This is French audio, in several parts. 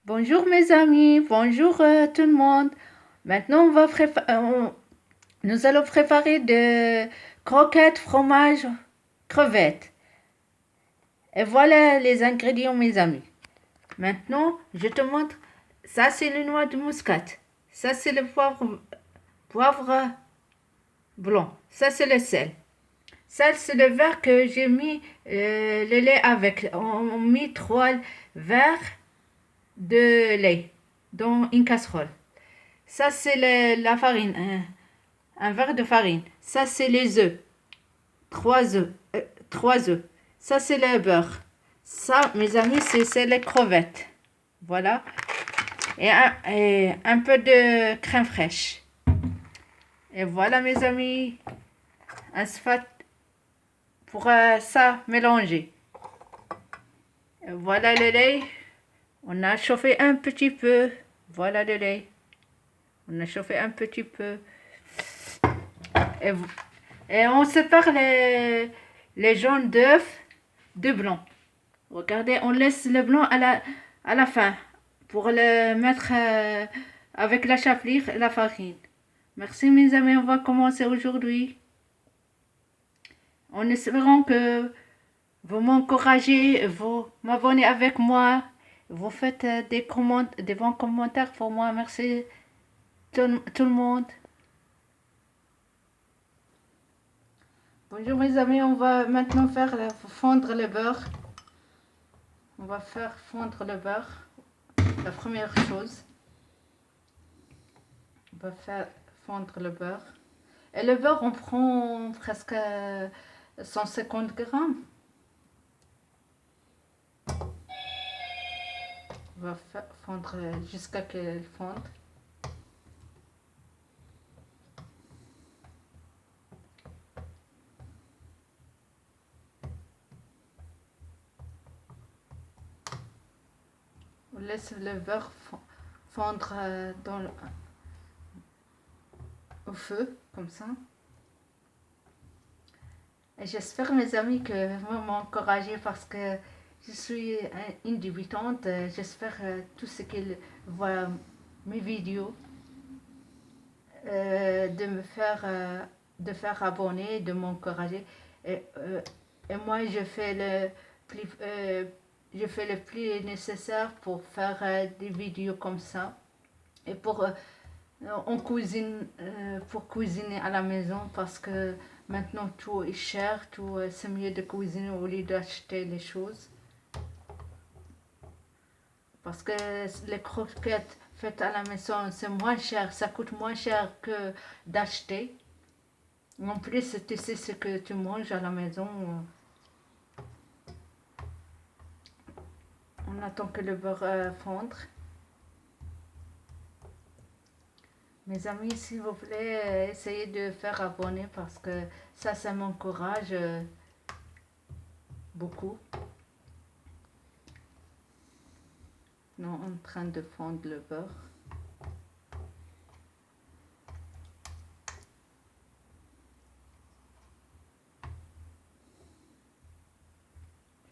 Bonjour mes amis, bonjour tout le monde. Maintenant, nous allons préparer des croquettes, fromage, crevettes. Et voilà les ingrédients mes amis. Maintenant, je te montre. Ça, c'est le noix de muscade. Ça, c'est le poivre blanc. Ça, c'est le sel. Ça, c'est le verre que j'ai mis le lait avec. On mis 3 verres de lait dans une casserole. Ça, c'est la farine, un verre de farine. Ça, c'est les œufs, 3 œufs. 3 œufs. Ça, c'est le beurre. Ça, mes amis, c'est les crevettes. Voilà. Et un peu de crème fraîche. Et voilà, mes amis, un sphat pour ça mélanger. Et voilà le lait. On a chauffé un petit peu. Voilà le lait. On a chauffé un petit peu. Et, et on sépare les jaunes d'œufs de blanc. Regardez, on laisse le blanc à la fin pour le mettre avec la chapelure et la farine. Merci mes amis, on va commencer aujourd'hui. En espérant que vous m'encouragez, vous m'abonnez avec moi, vous faites des bons commentaires pour moi. Merci tout le monde. Bonjour mes amis, on va maintenant faire fondre le beurre. On va faire fondre le beurre. La première chose, on va faire fondre le beurre. Et le beurre, on prend presque 150 grammes. On va faire fondre jusqu'à qu'elle fonde. On laisse le beurre fondre au feu, comme ça. Et j'espère, mes amis, que vous m'encouragez parce que je suis une débutante. J'espère tout ce qu'ils voient mes vidéos, de faire abonner, de m'encourager. Et, euh, et moi, je fais le plus nécessaire pour faire des vidéos comme ça. Et pour cuisiner à la maison parce que maintenant tout est cher, c'est mieux de cuisiner au lieu d'acheter les choses. Parce que les croquettes faites à la maison, c'est moins cher, ça coûte moins cher que d'acheter. En plus, tu sais ce que tu manges à la maison. On attend que le beurre fondre. Mes amis, s'il vous plaît, essayez de faire abonner parce que ça m'encourage beaucoup. Nous sommes en train de fondre le beurre.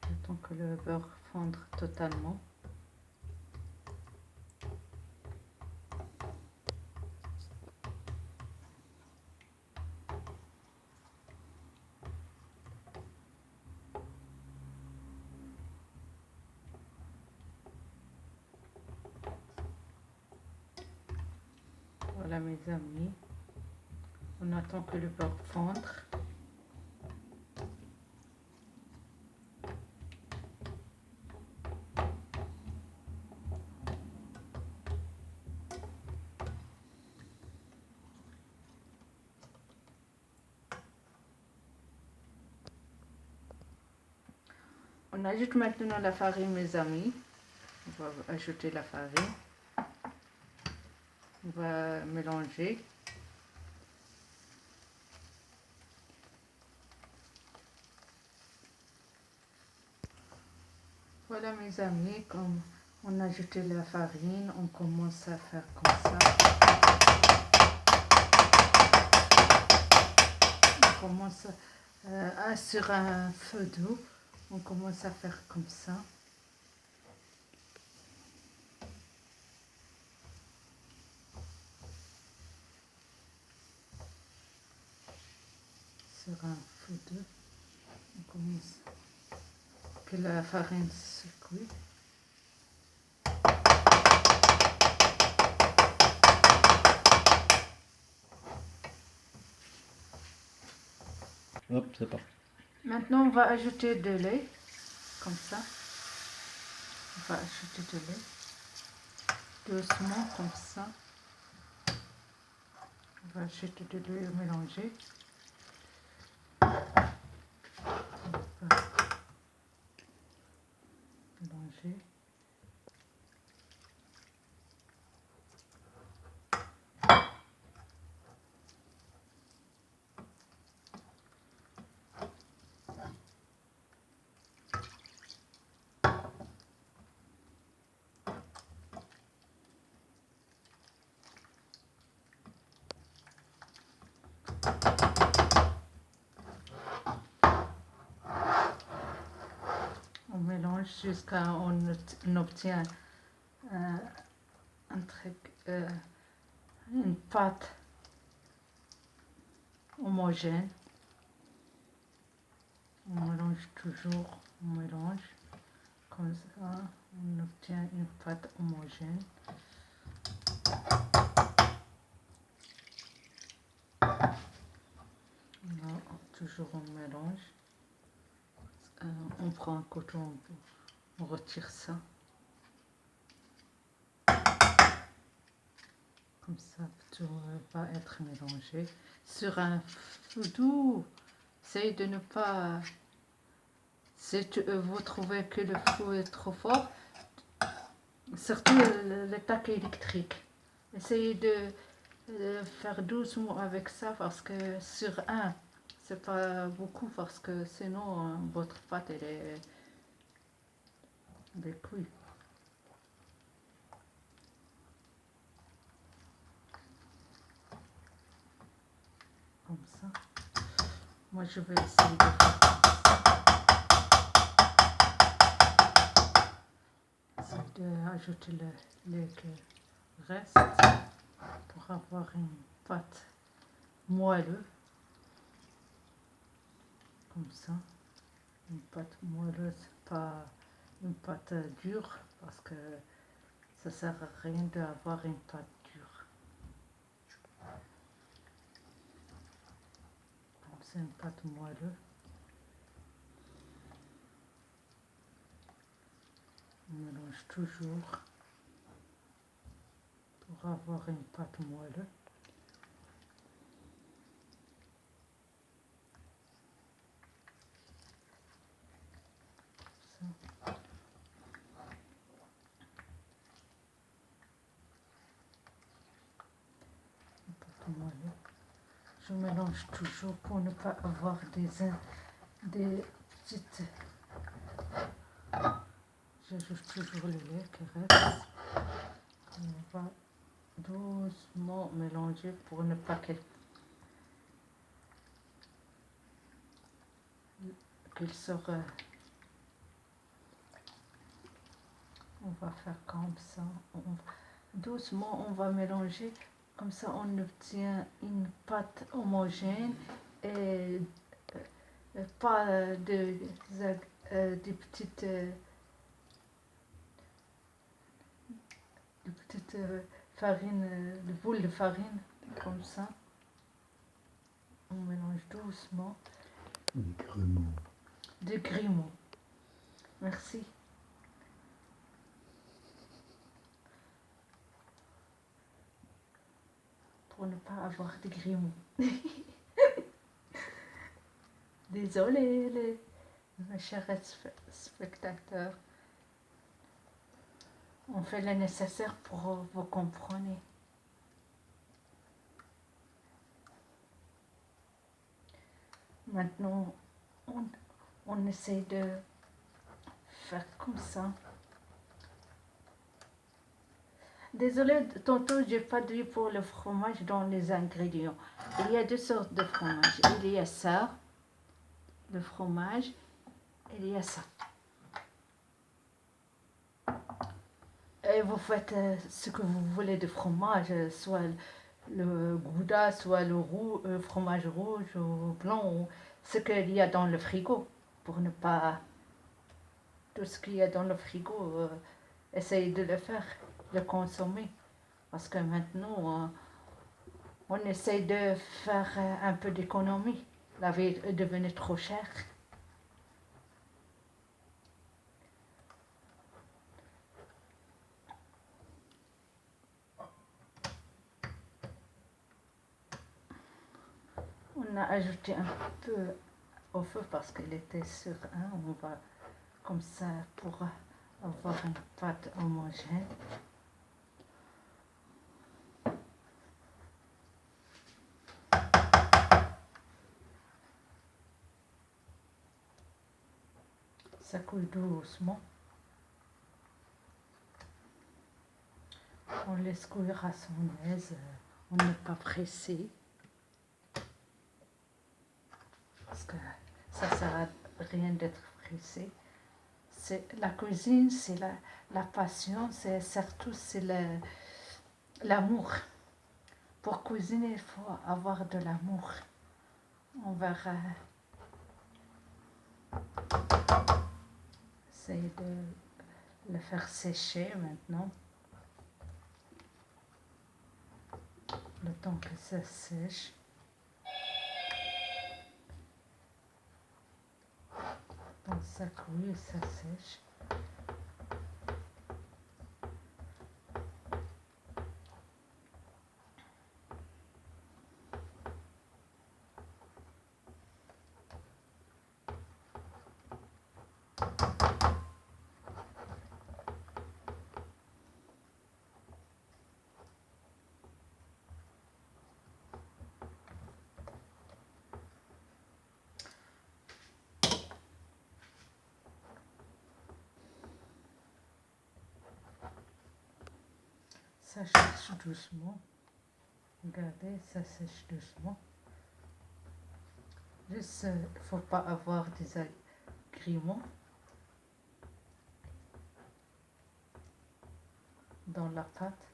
J'attends que le beurre fonde totalement. Voilà mes amis, on attend que le beurre fonde. On ajoute maintenant la farine mes amis. On va ajouter la farine. On va mélanger. Voilà mes amis, comme on a ajouté la farine, on commence à faire comme ça. On commence sur un feu doux, on commence à faire comme ça. sur un feu d'œuf. On commence que la farine se cuit. Hop, c'est parti. Maintenant, on va ajouter de lait, comme ça. On va ajouter de lait, doucement, comme ça. On va ajouter de lait mélangé. On va mélanger. On mélange jusqu'à on obtient un truc, une pâte homogène. On mélange toujours, on mélange comme ça, on obtient une pâte homogène. Là, toujours on mélange. On prend un coton, on retire ça. Comme ça, tout va être mélangé. Sur un feu doux, essayez de ne pas... Si vous trouvez que le feu est trop fort, surtout le tac électrique, essayez de faire doucement avec ça parce que sur un, c'est pas beaucoup parce que sinon votre pâte elle est cuite. Comme ça. Moi je vais essayer de faire d'ajouter le lait qui reste pour avoir une pâte moelleuse, comme ça, une pâte moelleuse, pas une pâte dure, parce que ça sert à rien d'avoir une pâte dure. Comme c'est une pâte moelleuse. On mélange toujours pour avoir une pâte moelleuse. Je mélange toujours pour ne pas avoir des petites... J'ajoute toujours le lait qui reste. On va doucement mélanger pour ne pas qu'il sorte. On va faire comme ça. Doucement, on va mélanger. Comme ça, on obtient une pâte homogène et pas de petites farines, de boules de farine, comme ça. On mélange doucement. Des grumeaux. Merci. Pour ne pas avoir de grumeaux. Désolé mes chers spectateurs. On fait le nécessaire pour vous comprendre. Maintenant, on essaie de faire comme ça. Désolée, tantôt, j'ai pas dit pour le fromage dans les ingrédients. Il y a deux sortes de fromage. Il y a ça, le fromage, et il y a ça. Et vous faites ce que vous voulez de fromage, soit le gouda, soit le fromage rouge ou blanc, ou ce qu'il y a dans le frigo, pour ne pas tout ce qu'il y a dans le frigo, essayer de le faire, de consommer. Parce que maintenant, on essaye de faire un peu d'économie. La vie est devenue trop chère. On a ajouté un peu au feu parce qu'elle était sur un. On va comme ça pour avoir une pâte homogène. Ça coule doucement. On laisse couler à son aise. On n'est pas pressé. Parce que ça ne sert à rien d'être pressé. La cuisine, c'est la passion, c'est surtout l'amour. Pour cuisiner, il faut avoir de l'amour. On va essayer de le faire sécher maintenant. Le temps que ça sèche. Quand ça cuit, ça sèche. Ça sèche doucement. Regardez, ça sèche doucement. Juste, il ne faut pas avoir des agréments dans la pâte.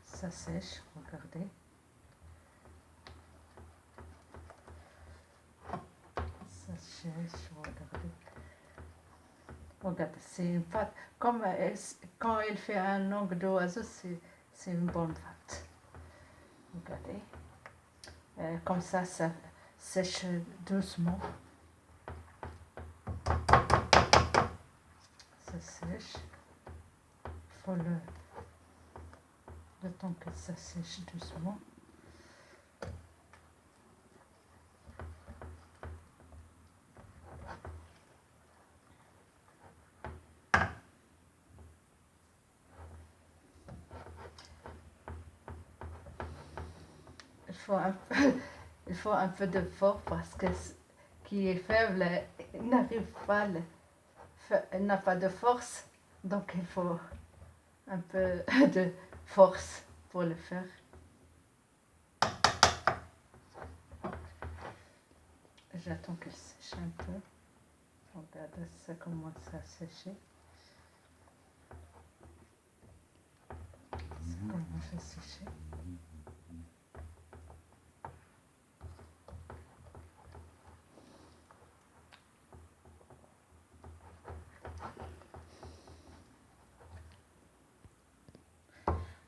Ça sèche, regardez. Ça sèche, regardez. Regardez, c'est une pâte. Comme quand elle fait un angle d'oiseau, c'est une bonne pâte. Regardez. Comme ça sèche doucement. Ça sèche. Il faut le temps que ça sèche doucement. Il faut un peu de force parce que qui est faible n'arrive pas, n'a pas de force, donc il faut un peu de force pour le faire. J'attends qu'elle sèche un peu. Regarde, ça commence à sécher. Ça commence à sécher.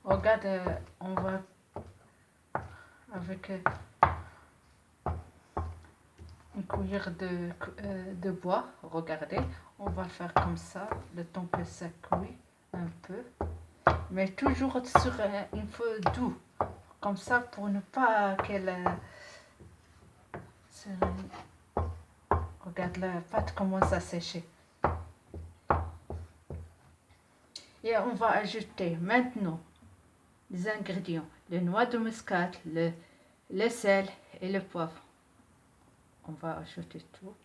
Regarde, on va avec une cuillère de bois, regardez, on va faire comme ça, le temps que ça cuit un peu, mais toujours sur un feu doux, comme ça pour ne pas qu'elle... Regarde, la pâte commence à sécher. Et on va ajouter maintenant les ingrédients, les noix de muscade, le sel et le poivre. On va ajouter tout.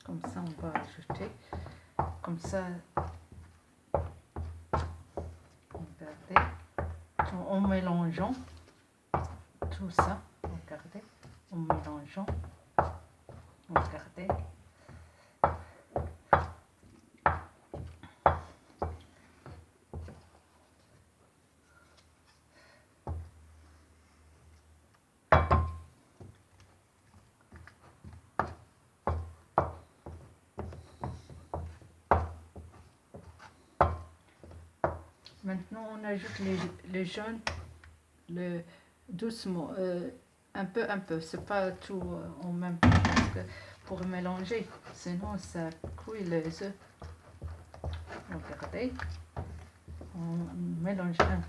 Comme ça, on va ajouter. Comme ça, regardez, en mélangeant tout ça, regardez, en mélangeant, regardez. Maintenant, on ajoute les jaunes doucement, un peu. C'est pas tout en même temps parce que pour mélanger, sinon ça cuit les œufs. Regardez, on mélange un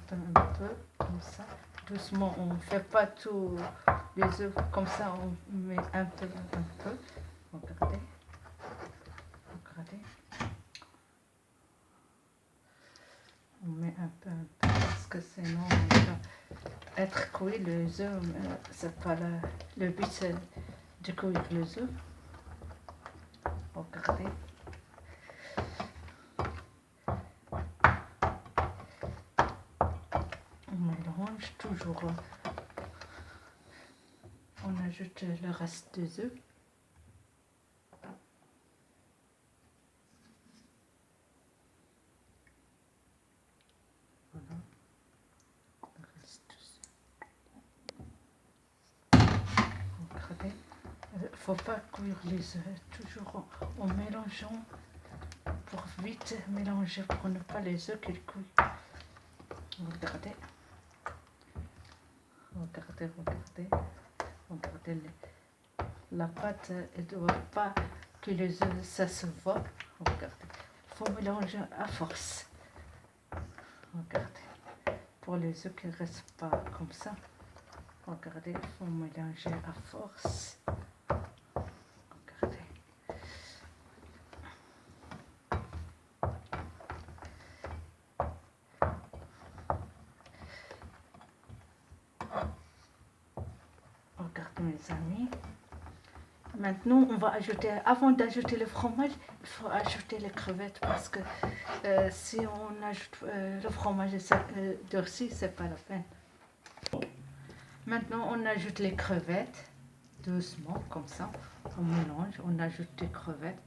peu comme ça. Doucement, on ne fait pas tous les œufs comme ça, on met un peu. Regardez. On met un peu, parce que sinon on va être cuit les œufs. C'est pas le but, c'est de cuire les œufs. Regardez. On mélange toujours. On ajoute le reste des œufs. Voilà. Le reste des œufs. Regardez. Il ne faut pas cuire les œufs, toujours en mélangeant pour vite mélanger, pour ne pas les œufs qu'ils cuisent. Regardez. Regardez la pâte, elle ne doit pas que les œufs, ça se voit. Regardez. Il faut mélanger à force. Regardez. Pour les œufs qui ne restent pas comme ça. Regardez, il faut mélanger à force. Regardez. Regardez mes amis. Maintenant, on va ajouter, avant d'ajouter le fromage, il faut ajouter les crevettes parce que si on ajoute le fromage durci, c'est pas la peine. Maintenant, on ajoute les crevettes, doucement, comme ça. On mélange, on ajoute des crevettes.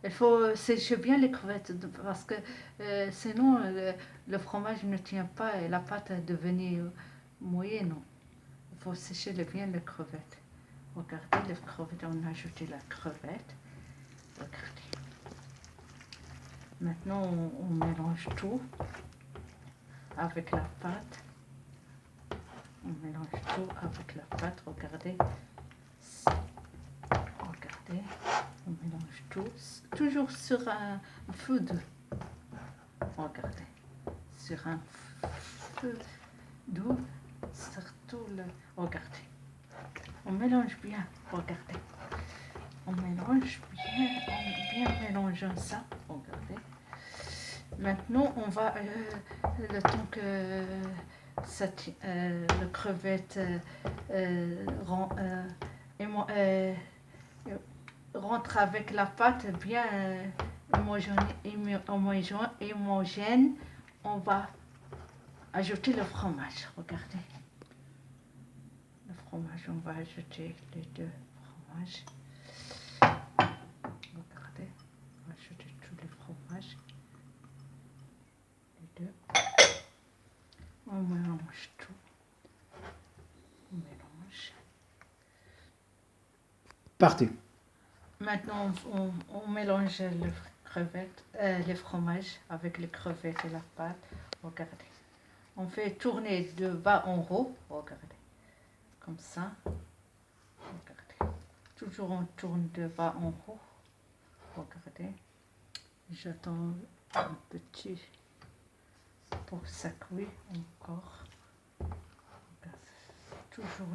Il faut sécher bien les crevettes parce que sinon le fromage ne tient pas et la pâte est devenue mouillée, non. Il faut sécher bien les crevettes. Regardez les crevettes, on a ajouté la crevette. Regardez. Maintenant, on mélange tout avec la pâte. On mélange tout avec la pâte. Regardez. Regardez. On mélange tout. Toujours sur un feu doux. Regardez. Sur un feu doux. Surtout le... Regardez. On mélange bien. Regardez. On mélange bien mélangeant ça. Regardez. Maintenant, on va, le temps que le crevette rentre avec la pâte bien homogène, on va ajouter le fromage. Regardez. Le fromage, on va ajouter les deux fromages. Regardez, on va ajouter tous les fromages. Les deux. On mélange tout. On mélange. Partez. Maintenant, on mélange les fromages avec les crevettes et la pâte. Regardez. On fait tourner de bas en haut. Regardez. Comme ça. Regardez. Toujours on tourne de bas en haut. Regardez. J'attends un petit pour que ça cuise encore. Toujours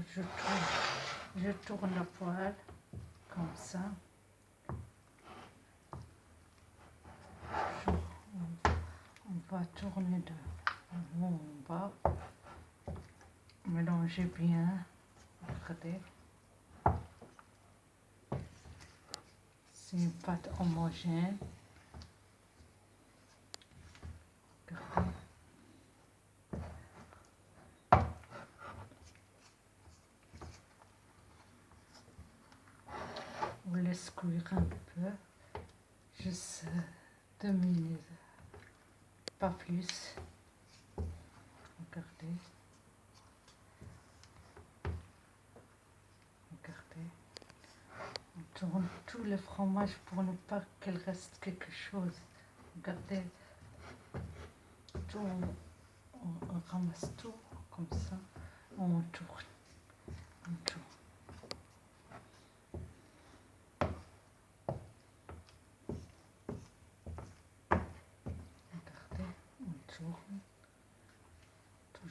je tourne la poêle comme ça. Toujours, on va tourner de en haut en bas. Mélanger bien. Regardez. C'est une pâte homogène. Regardez. On laisse cuire un peu, juste 2 minutes, pas plus. Regardez. Regardez. On tourne tout le fromage pour ne pas qu'il reste quelque chose. Regardez. Tout on ramasse tout comme ça, on tourne, on tourne. Regardez, on tourne.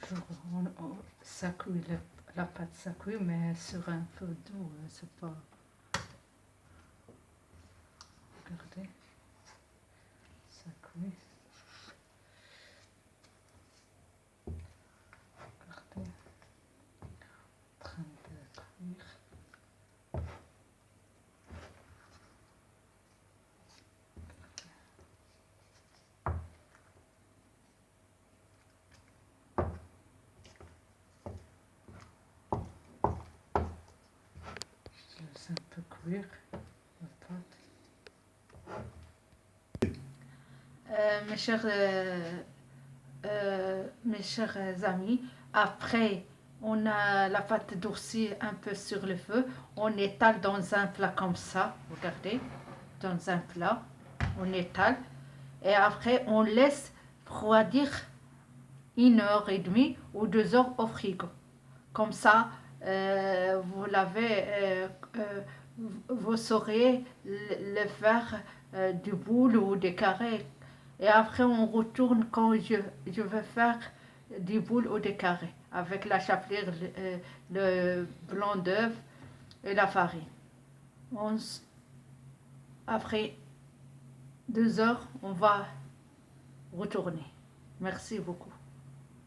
Toujours, ça cuit, la pâte ça cuit, mais sur un peu d'eau, c'est pas... Regardez, ça cuit. Regardez, en train de cuire. Je laisse un peu cuire la pâte. Mes chers amis, après on a la pâte durcie un peu sur le feu, on étale dans un plat comme ça, regardez, dans un plat, on étale, et après on laisse refroidir 1 heure et demie ou 2 heures au frigo. Comme ça, vous l'avez, vous saurez le faire du boule ou des carrés. Et après, on retourne quand je veux faire des boules ou des carrés avec la chapelure, le blanc d'œuf et la farine. Après 2 heures, on va retourner. Merci beaucoup.